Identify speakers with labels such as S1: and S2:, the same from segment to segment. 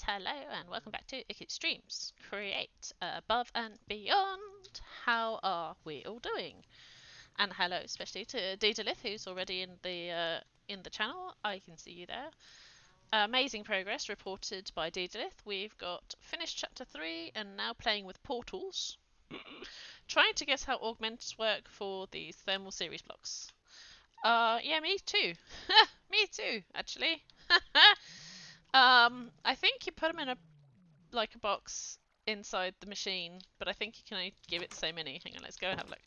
S1: hello, and welcome back to Icky Streams. Create above and beyond. How are we all doing? And hello, especially to Daedalith, who's already in the channel. I can see you there. Amazing progress reported by Daedalith. We've got finished chapter 3 and now playing with portals. Trying to guess how augments work for these thermal series blocks. Yeah, me too. Me too, actually. I think you put them in a box inside the machine, but I think you can only give it so many. Hang on, let's go and have a look.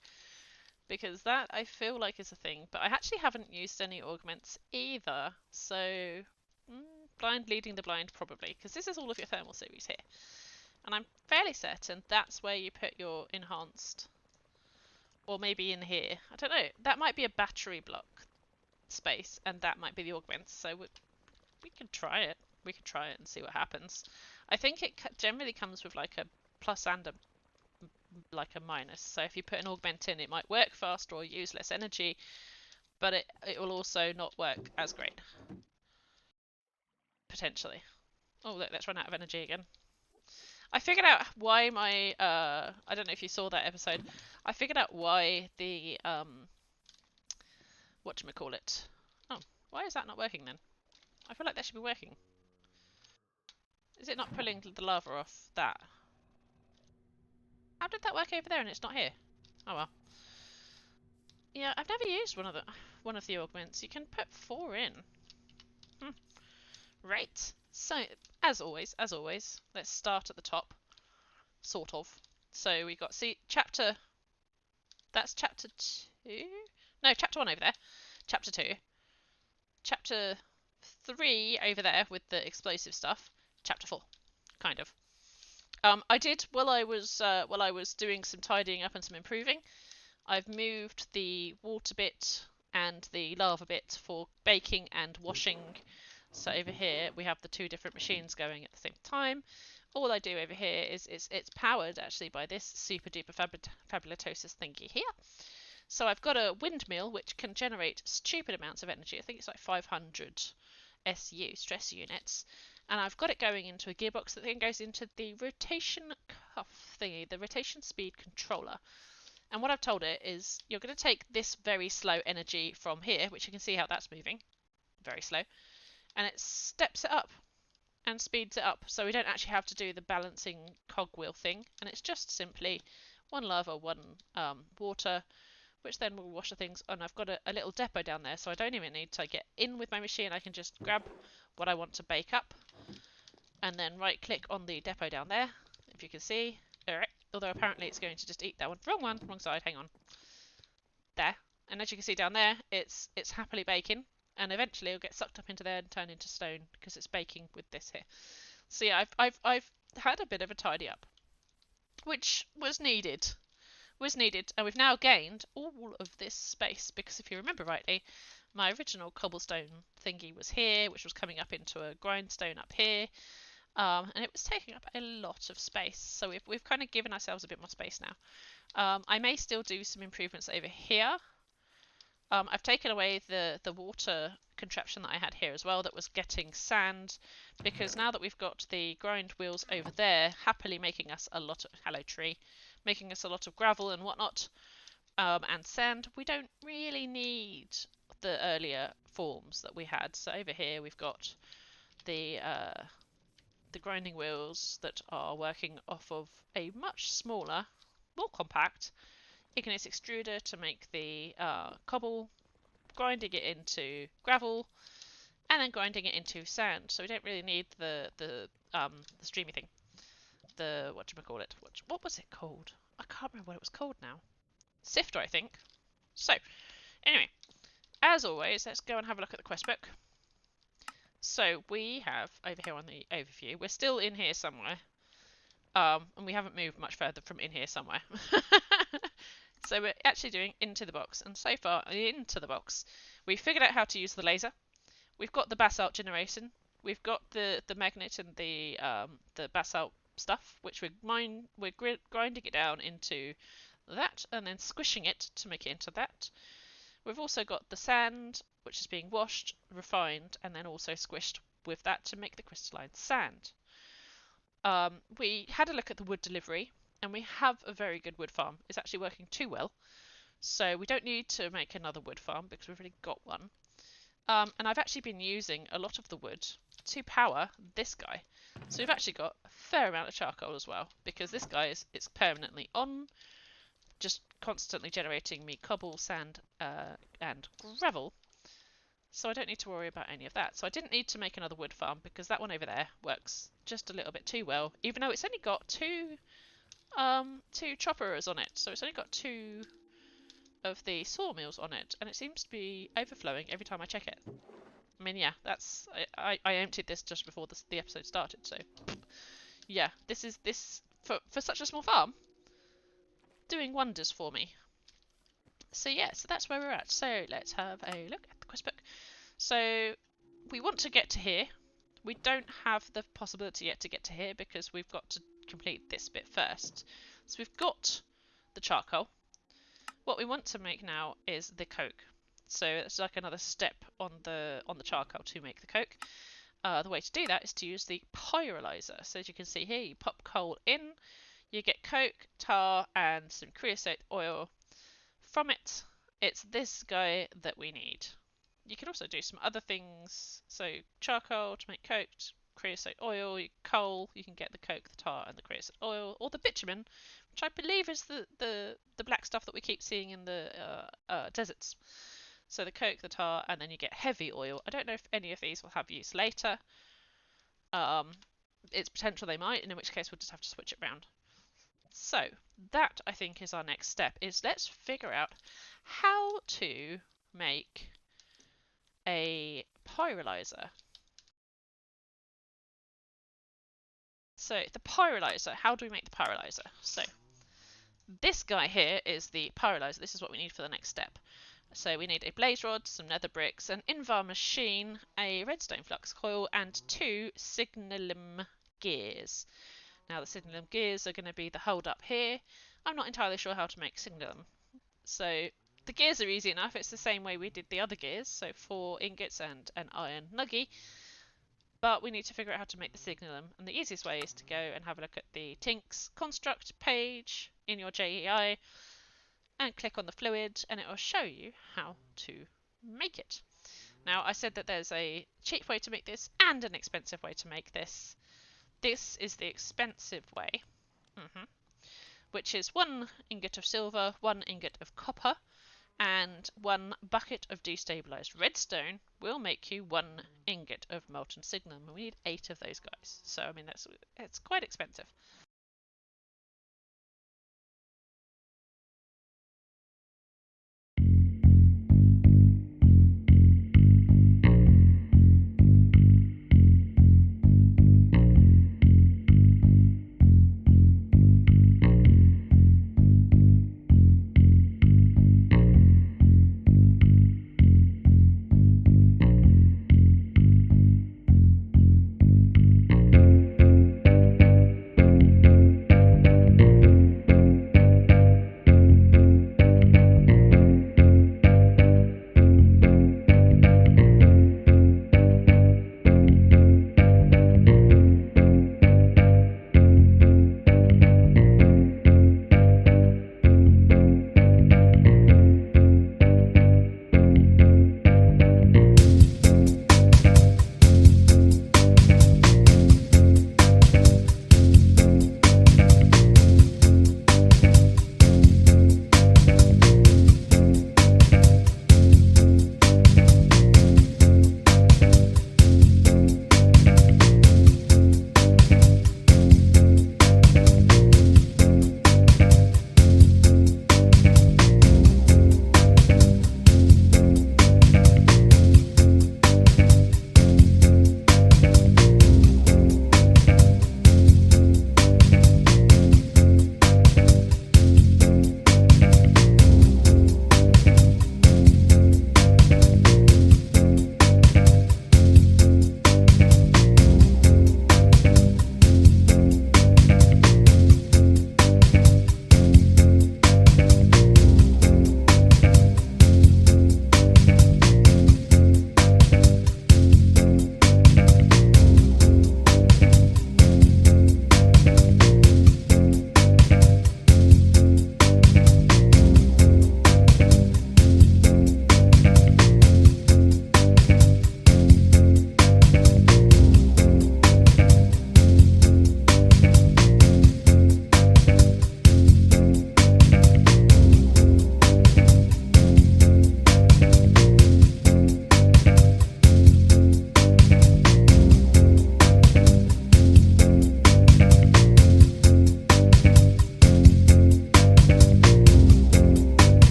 S1: Because that I feel like is a thing, but I actually haven't used any augments either. So, blind leading the blind probably, because this is all of your thermal series here. And I'm fairly certain that's where you put your enhanced. Or maybe in here. I don't know. That might be a battery block space, and that might be the augments. So we could try it. We could try it and see what happens. I think it generally comes with like a plus and a minus. So if you put an augment in, it might work faster or use less energy, but it will also not work as great. Potentially. Oh look, let's run out of energy again. I figured out why my I don't know if you saw that episode. I figured out why the whatchamacallit. Oh, why is that not working then? I feel like that should be working. Is it not pulling the lava off that? How did that work over there and it's not here? Oh well. Yeah, I've never used one of the augments. You can put 4 in. Right. So, as always, let's start at the top. Sort of. So we got chapter. That's chapter 2. No, chapter 1 over there. Chapter 2. Chapter 3 over there with the explosive stuff. Chapter 4, kind of. I did while I was doing some tidying up and some improving. I've moved the water bit and the lava bit for baking and washing. So over here we have the 2 different machines going at the same time. All I do over here is it's powered actually by this super duper fabulatosis thingy here. So I've got a windmill which can generate stupid amounts of energy. I think it's like 500 SU, stress units. And I've got it going into a gearbox that then goes into the rotation cuff thingy, the rotation speed controller. And what I've told it is you're going to take this very slow energy from here, which you can see how that's moving, very slow, and it steps it up and speeds it up. So we don't actually have to do the balancing cogwheel thing, and it's just simply 1 lava, 1 water, which then will wash the things. And I've got a little depot down there, so I don't even need to get in with my machine. I can just grab what I want to bake up, and then right click on the depot down there, if you can see. Alright. Although apparently it's going to just eat that one. Wrong side, hang on. There. And as you can see down there, it's happily baking. And eventually it'll get sucked up into there and turn into stone because it's baking with this here. So yeah, I've had a bit of a tidy up. Which was needed. And we've now gained all of this space because if you remember rightly, my original cobblestone thingy was here, which was coming up into a grindstone up here. And it was taking up a lot of space, so we've kind of given ourselves a bit more space now. I may still do some improvements over here. I've taken away the water contraption that I had here as well that was getting sand, because now that we've got the grind wheels over there happily making us a lot of, hello tree, making us a lot of gravel and whatnot, and sand, we don't really need the earlier forms that we had. So over here we've got the grinding wheels that are working off of a much smaller, more compact igneous extruder to make the cobble, grinding it into gravel, and then grinding it into sand. So we don't really need the streamy thing. The whatchamacallit. What was it called? I can't remember what it was called now. Sifter, I think. So, anyway, as always, let's go and have a look at the quest book. So we have over here on the overview, we're still in here somewhere, and we haven't moved much further from in here somewhere. So we're actually doing into the box, and so far into the box, we've figured out how to use the laser. We've got the basalt generation. We've got the magnet and the basalt stuff, which we're grinding it down into that, and then squishing it to make it into that. We've also got the sand, which is being washed, refined, and then also squished with that to make the crystalline sand. we had a look at the wood delivery, and we have a very good wood farm. It's actually working too well, so we don't need to make another wood farm because we've already got one. And I've actually been using a lot of the wood to power this guy. So we've actually got a fair amount of charcoal as well, because this guy it's permanently on, just constantly generating me cobble, sand, and gravel. So I don't need to worry about any of that. So I didn't need to make another wood farm because that one over there works just a little bit too well, even though it's only got two choppers on it. So it's only got 2 of the sawmills on it, and it seems to be overflowing every time I check it. I mean, yeah, that's I emptied this just before the episode started, so yeah, this for such a small farm, doing wonders for me. So yeah, so that's where we're at. So let's have a look at the quest book. So we want to get to here. We don't have the possibility yet to get to here because we've got to complete this bit first. So we've got the charcoal. What we want to make now is the coke. So it's like another step on the charcoal to make the coke. The way to do that is to use the pyrolyzer. So as you can see here, you pop coal in, you get coke, tar, and some creosote oil. From it, it's this guy that we need. You can also do some other things. So charcoal to make coke, creosote oil, coal, you can get the coke, the tar, and the creosote oil, or the bitumen, which I believe is the black stuff that we keep seeing in the deserts. So the coke, the tar, and then you get heavy oil. I don't know if any of these will have use later. It's potential they might, and in which case we'll just have to switch it around. So that, I think, is our next step, is let's figure out how to make a pyrolyzer. So the pyrolyzer, how do we make the pyrolyzer? So this guy here is the pyrolyzer. This is what we need for the next step. So we need a blaze rod, some nether bricks, an Invar machine, a redstone flux coil, and 2 signalum gears. Now the signalum gears are going to be the hold up here. I'm not entirely sure how to make signalum. So the gears are easy enough. It's the same way we did the other gears. So 4 ingots and an iron nugget. But we need to figure out how to make the signalum. And the easiest way is to go and have a look at the Tinks construct page in your JEI and click on the fluid, and it will show you how to make it. Now, I said that there's a cheap way to make this and an expensive way to make this. This is the expensive way, which is 1 ingot of silver, 1 ingot of copper, and 1 bucket of destabilized redstone will make you 1 ingot of molten signalum. And we need 8 of those guys. So, I mean, it's quite expensive.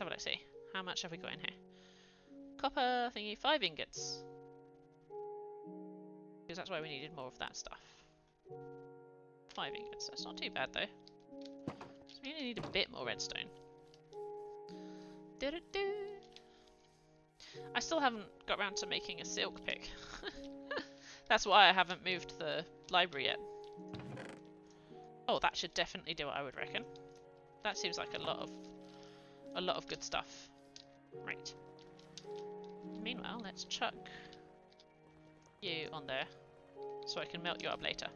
S1: have a look, see. How much have we got in here? Copper thingy, 5 ingots. Because that's why we needed more of that stuff. 5 ingots, that's not too bad though. So we only need a bit more redstone. I still haven't got around to making a silk pick. That's why I haven't moved the library yet. Oh, that should definitely do it, I would reckon. That seems like a lot of good stuff. Right. Meanwhile, let's chuck you on there so I can melt you up later.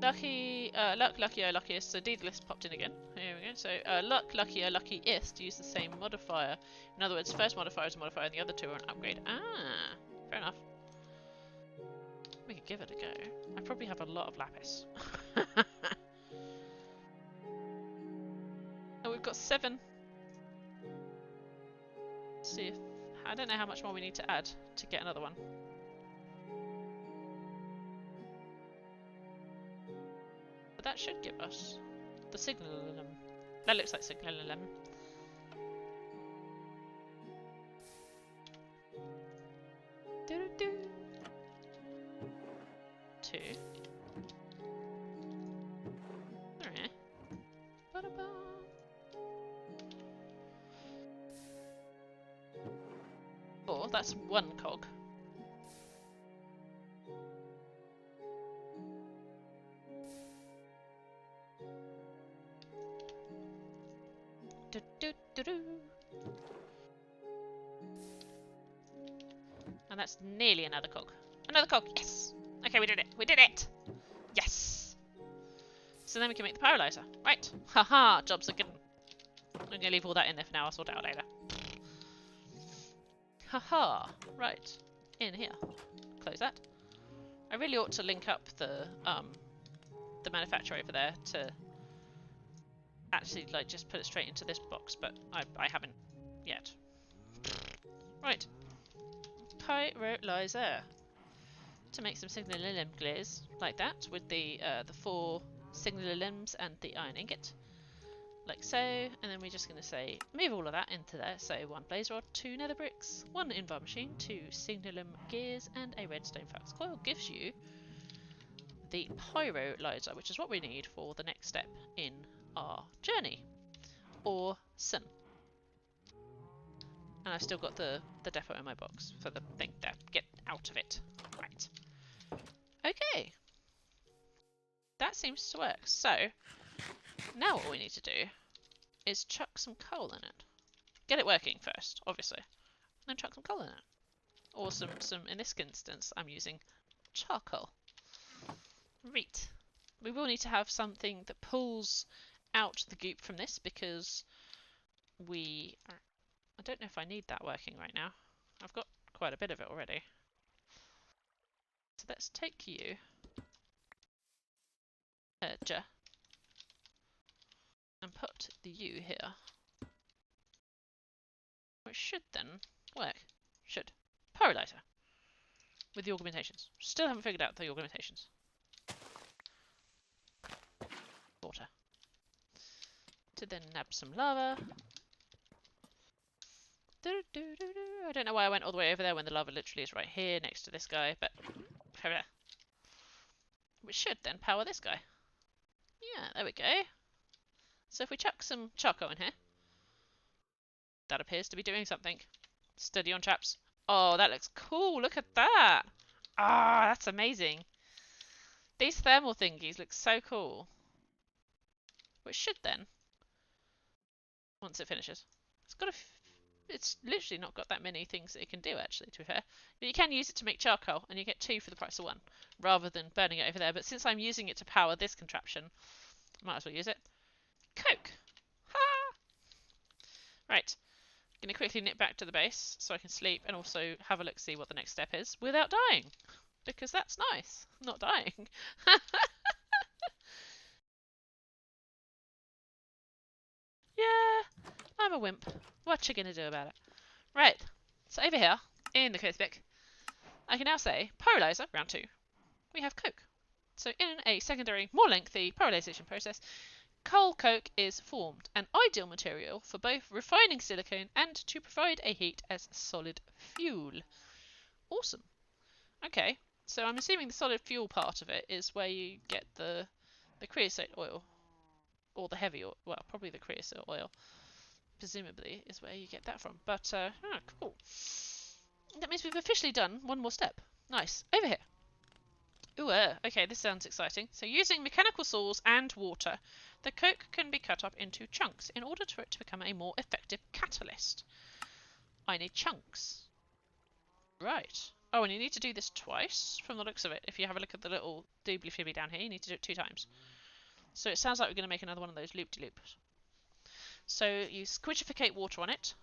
S1: Lucky, luck, luckier, luckiest. So Daedalus popped in again. Here we go. So luck, luckier, luckiest use the same modifier. In other words, first modifier is a modifier and the other two are an upgrade. Ah, fair enough. We could give it a go. I probably have a lot of lapis. Oh, we've got 7. Let's see if... I don't know how much more we need to add to get another one. But that should give us the signal. That looks like signal. 2. Alright. Ba-da-ba. Oh, that's 1 cog. And that's nearly another cog. Another cog, yes! Okay, we did it. We did it! Yes! So then we can make the pyrolyzer. Right. Haha, jobs are good. I'm going to leave all that in there for now. I'll sort it out later. Haha. Right. In here. Close that. I really ought to link up the manufacturer over there to actually like just put it straight into this box, but I haven't yet. Right. Pyrolyzer. To make some signal glaze like that with the 4 signal limbs and the iron ingot. Like so, and then we're just going to say move all of that into there. So 1 blaze rod, 2 nether bricks, 1 invar machine, 2 signalum gears, and a redstone flux coil gives you the pyrolyzer, which is what we need for the next step in our journey. Awesome. And I've still got the depot in my box for the thing there. Get out of it. Right. Okay. That seems to work. So, now what we need to do is chuck some coal in it. Get it working first, obviously. And then chuck some coal in it. Or some, in this instance, I'm using charcoal. Right. We will need to have something that pulls out the goop from this because we are... I don't know if I need that working right now. I've got quite a bit of it already. So let's take you, and put the U here. Which should then work. Should. Pyrolyzer. With the augmentations. Still haven't figured out the augmentations. Water. To then nab some lava. I don't know why I went all the way over there when the lava literally is right here next to this guy, but which should then power this guy. Yeah, there we go. So if we chuck some charcoal in here, that appears to be doing something. Steady on, chaps. Oh, that looks cool. Look at that. Ah, that's amazing. These thermal thingies look so cool. Which should then, once it finishes, it's literally not got that many things that it can do, actually, to be fair. But you can use it to make charcoal, and you get 2 for the price of 1, rather than burning it over there. But since I'm using it to power this contraption, I might as well use it. Coke! Ha! Right. I'm going to quickly nip back to the base, so I can sleep, and also have a look see what the next step is, without dying. Because that's nice. Not dying. Yeah, I'm a wimp. What you gonna do about it? Right, so over here, in the code spec, I can now say, pyrolyzer, round 2, we have coke. So in a secondary, more lengthy pyrolysation process, Coal coke is formed, an ideal material for both refining silicone and to provide a heat as solid fuel. Awesome. Okay, so I'm assuming the solid fuel part of it is where you get the creosote oil, or the heavy oil. Well, probably the creosote oil, presumably, is where you get that from. But, cool. That means we've officially done one more step. Nice. Over here. Ooh, okay, this sounds exciting. So using mechanical saws and water, the coke can be cut up into chunks in order for it to become a more effective catalyst. I need chunks. Right. Oh, and you need to do this twice, from the looks of it. If you have a look at the little doobly-fibby down here, you need to do it 2 times. So it sounds like we're going to make another one of those loop-de-loops. So you squidgificate water on it,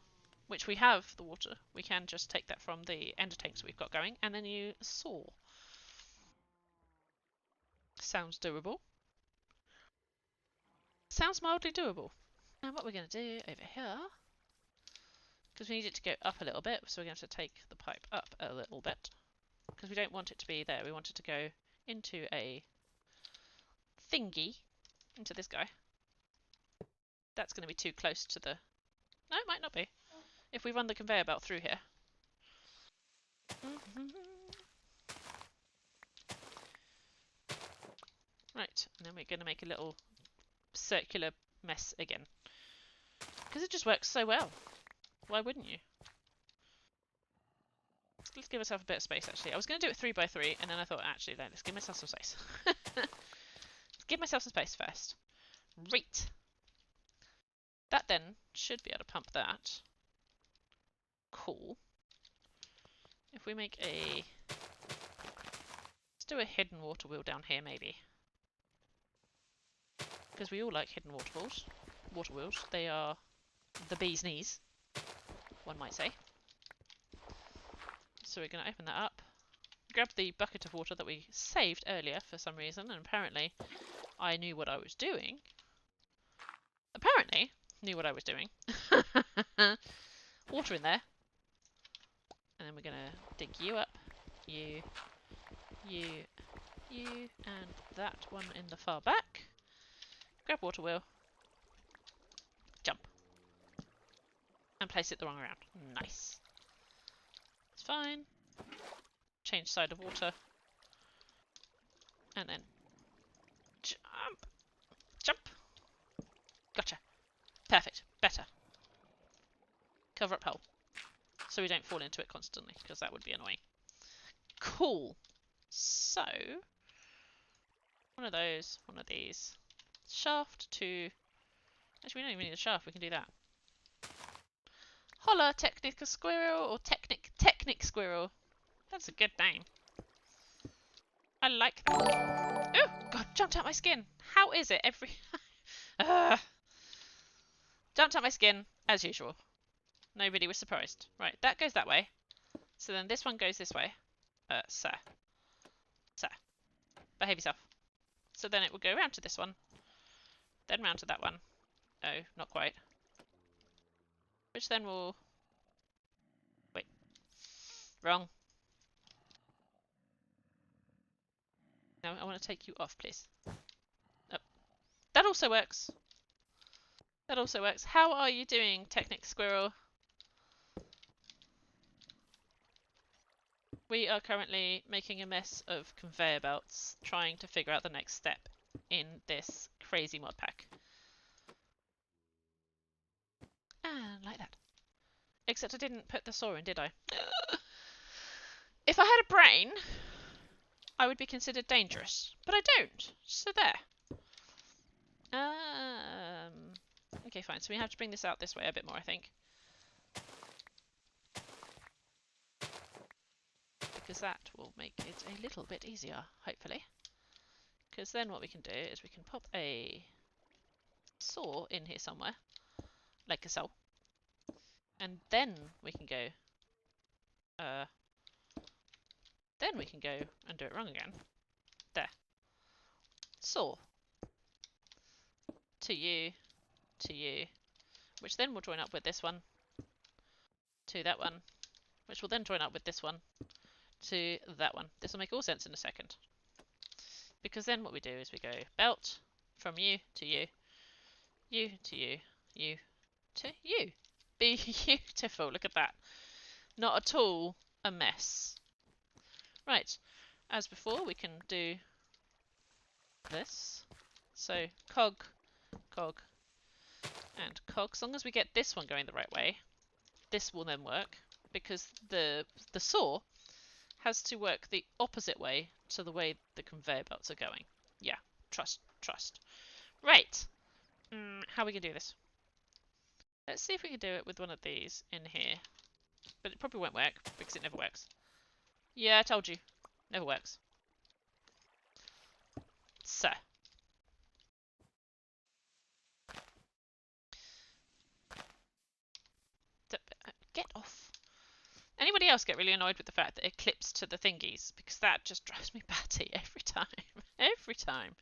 S1: which we have the water. We can just take that from the ender tanks we've got going, and then you saw. Sounds doable. Sounds mildly doable. And what we're going to do over here, because we need it to go up a little bit, so we're going to have to take the pipe up a little bit, because we don't want it to be there. We want it to go into a thingy, into this guy. That's going to be too close to the... No, it might not be. If we run the conveyor belt through here. Right, and then we're going to make a little circular mess again. Because it just works so well. Why wouldn't you? Let's give ourselves a bit of space, actually. I was going to do it 3 by 3, and then I thought, actually, no, let's give myself some space. Let's give myself some space first. Right. That then should be able to pump that. Cool. If we make a... Let's do a hidden water wheel down here, maybe. Because we all like hidden water wheels. They are the bee's knees, one might say. So we're going to open that up. Grab the bucket of water that we saved earlier for some reason, and apparently I knew what I was doing. Apparently knew what I was doing. Water in there. And then we're going to dig you up. You, and that one in the far back. Grab water wheel. Jump. And place it the wrong way around. Nice. It's fine. Change side of water. And then jump. Jump. Gotcha. Perfect. Better. Cover up hole. So we don't fall into it constantly, because that would be annoying. Cool. So, one of those, one of these. Shaft to... Actually, we don't even need a shaft, we can do that. Holla, Technic Squirrel, or Technic Squirrel. That's a good name. I like that. Oh, God, jumped out my skin. How is it every... Jumped out my skin, as usual. Nobody was surprised. Right, that goes that way. So then this one goes this way. Sir. Sir. Behave yourself. So then it will go round to this one. Then round to that one. No, not quite. Which then will... Wait. Wrong. No, I want to take you off, please. Oh. That also works. That also works. How are you doing, Technic Squirrel? We are currently making a mess of conveyor belts, trying to figure out the next step in this crazy mod pack. And like that. Except I didn't put the saw in, did I? If I had a brain, I would be considered dangerous. But I don't. So there. Okay, fine. So we have to bring this out this way a bit more, I think. Because that will make it a little bit easier, hopefully. Because then what we can do is we can pop a saw in here somewhere, like so. And then we can go, and do it wrong again. There. Saw. To you, which then will join up with this one, to that one, which will then join up with this one, to that one. This will make all sense in a second. Because then what we do is we go belt from you to you, You to you. You to you. Be beautiful. Look at that. Not at all a mess. Right. As before, we can do this. So cog, cog, and cog. As long as we get this one going the right way, this will then work, because the saw has to work the opposite way to the way the conveyor belts are going. Yeah, trust, trust. Right. How are we going to do this? Let's see if we can do it with one of these in here. But it probably won't work, because it never works. Yeah, I told you. Never works. So. Get off. Anybody else get really annoyed with the fact that it clips to the thingies? Because that just drives me batty every time. Every time.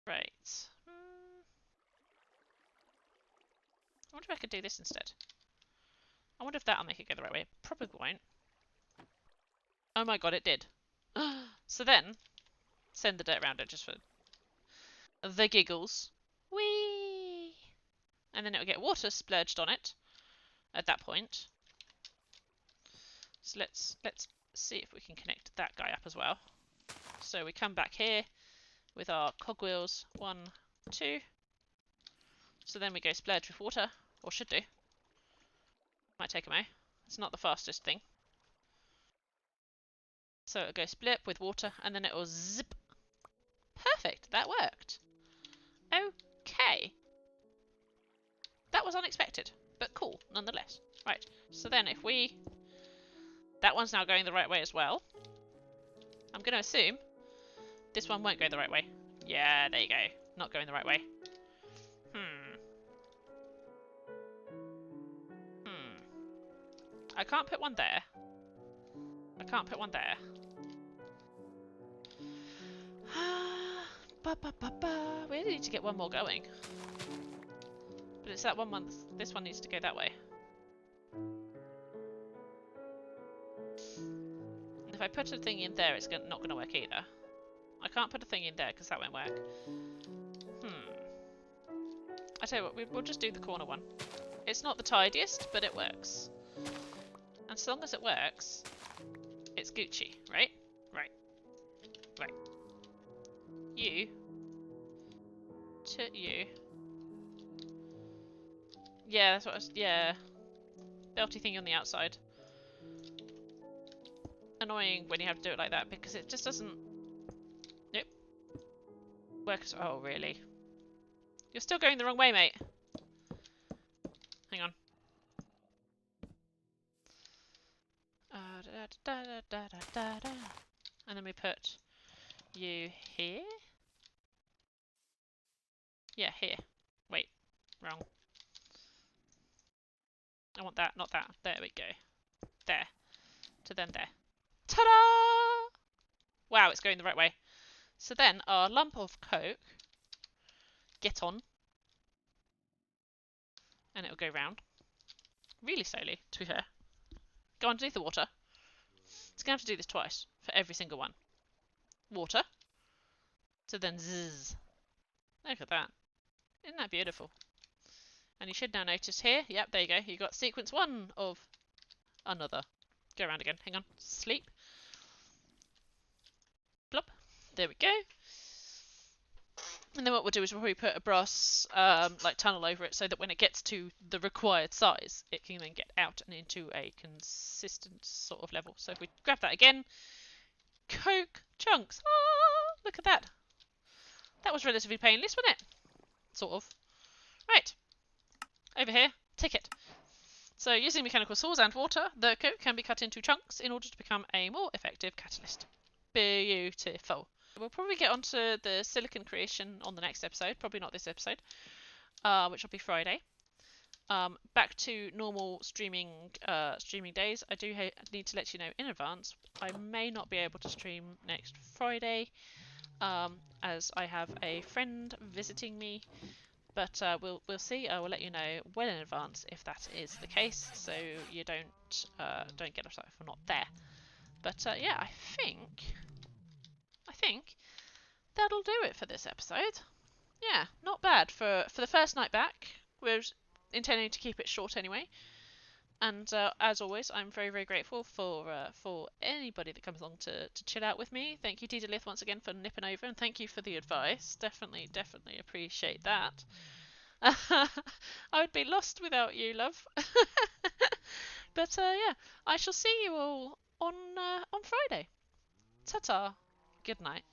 S1: Right. I wonder if I could do this instead. I wonder if that'll make it go the right way. Probably won't. Oh my god, it did. So then, send the dirt around it just for the giggles. Whee! And then it'll get water splurged on it at that point. So let's see if we can connect that guy up as well. So we come back here with our cogwheels. 1, 2. So then we go splurge with water, or should do. Might take a mo. It's not the fastest thing. So it'll go split with water, and then it'll zip. Perfect, that worked. Okay. That was unexpected, but cool, nonetheless. Right, so then if we... That one's now going the right way as well. I'm going to assume this one won't go the right way. Yeah, there you go. Not going the right way. I can't put one there. I can't put one there. We really need to get one more going. But it's that one, this one needs to go that way. And if I put a thing in there, it's not going to work either. I can't put a thing in there because that won't work. I tell you what, we'll just do the corner one. It's not the tidiest, but it works. And so long as it works, it's Gucci, right? Right. Right. You. To you. Yeah, that's what I was... Yeah. Belty thing on the outside. Annoying when you have to do it like that, because it just doesn't... Nope. Work as... Oh, really? You're still going the wrong way, mate. Hang on. And then we put you here. Yeah, here. Wait, wrong. I want that, not that. There we go. There. To then there. Ta-da! Wow, it's going the right way. So then our lump of coke, get on. And it'll go round. Really slowly, to be fair. Go underneath the water. It's going to have to do this twice for every single one. Water. So then zzz. Look at that. Isn't that beautiful? And you should now notice here, yep, there you go. You got sequence 1 of another. Go around again. Hang on. Sleep. Blop. There we go. And then what we'll do is we'll probably put a brass like tunnel over it so that when it gets to the required size, it can then get out and into a consistent sort of level. So if we grab that again, coke chunks. Ah, look at that. That was relatively painless, wasn't it? Sort of. Right. Over here, ticket. So using mechanical saws and water, the coke can be cut into chunks in order to become a more effective catalyst. Beautiful. We'll probably get onto the silicon creation on the next episode, probably not this episode, which will be Friday. Back to normal streaming days. I do need to let you know in advance, I may not be able to stream next Friday, as I have a friend visiting me, but we'll see. I will let you know well in advance if that is the case, so you don't get upset if we're not there. But yeah, I think that'll do it for this episode. Yeah, not bad for the first night back. We're intending to keep it short anyway. And as always, I'm very, very grateful for anybody that comes along to chill out with me. Thank you, Tita Lith, once again for nipping over, and thank you for the advice. Definitely, definitely appreciate that. I would be lost without you, love. But yeah, I shall see you all on Friday. Ta-ta. Good night.